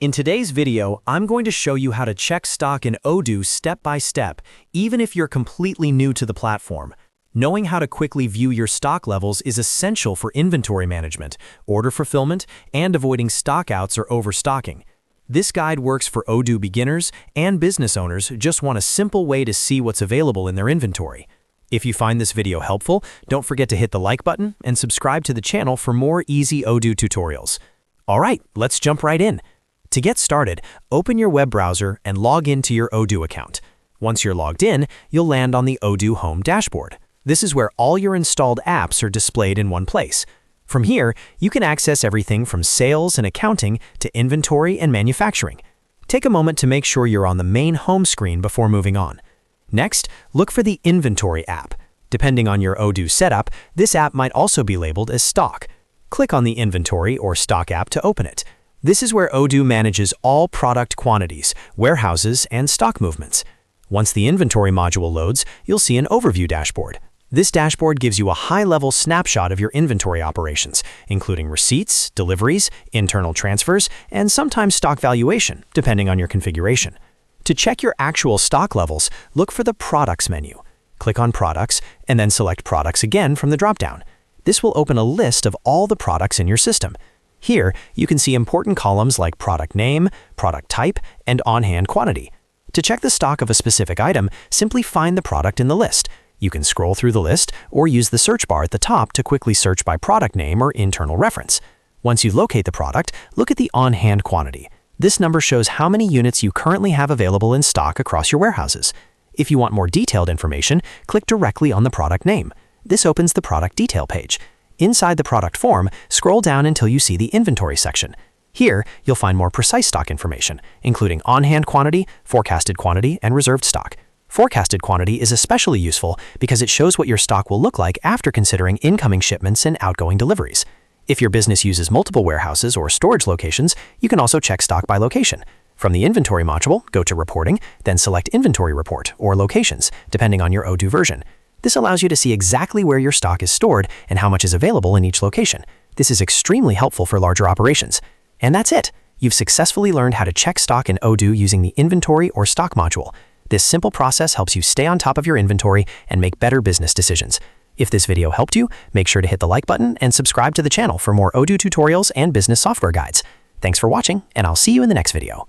In today's video, I'm going to show you how to check stock in Odoo step by step, even if you're completely new to the platform. Knowing how to quickly view your stock levels is essential for inventory management, order fulfillment, and avoiding stockouts or overstocking. This guide works for Odoo beginners and business owners who just want a simple way to see what's available in their inventory. If you find this video helpful, don't forget to hit the like button and subscribe to the channel for more easy Odoo tutorials. All right, let's jump right in. To get started, open your web browser and log into your Odoo account. Once you're logged in, you'll land on the Odoo Home dashboard. This is where all your installed apps are displayed in one place. From here, you can access everything from sales and accounting to inventory and manufacturing. Take a moment to make sure you're on the main home screen before moving on. Next, look for the Inventory app. Depending on your Odoo setup, this app might also be labeled as Stock. Click on the Inventory or Stock app to open it. This is where Odoo manages all product quantities, warehouses, and stock movements. Once the inventory module loads, you'll see an overview dashboard. This dashboard gives you a high-level snapshot of your inventory operations, including receipts, deliveries, internal transfers, and sometimes stock valuation, depending on your configuration. To check your actual stock levels, look for the Products menu. Click on Products, and then select Products again from the dropdown. This will open a list of all the products in your system. Here, you can see important columns like product name, product type, and on-hand quantity. To check the stock of a specific item, simply find the product in the list. You can scroll through the list or use the search bar at the top to quickly search by product name or internal reference. Once you locate the product, look at the on-hand quantity. This number shows how many units you currently have available in stock across your warehouses. If you want more detailed information, click directly on the product name. This opens the product detail page. Inside the product form, scroll down until you see the inventory section. Here, you'll find more precise stock information, including on-hand quantity, forecasted quantity, and reserved stock. Forecasted quantity is especially useful because it shows what your stock will look like after considering incoming shipments and outgoing deliveries. If your business uses multiple warehouses or storage locations, you can also check stock by location. From the Inventory module, go to Reporting, then select Inventory Report or Locations, depending on your Odoo version. This allows you to see exactly where your stock is stored and how much is available in each location. This is extremely helpful for larger operations. And that's it! You've successfully learned how to check stock in Odoo using the Inventory or Stock module. This simple process helps you stay on top of your inventory and make better business decisions. If this video helped you, make sure to hit the like button and subscribe to the channel for more Odoo tutorials and business software guides. Thanks for watching, and I'll see you in the next video.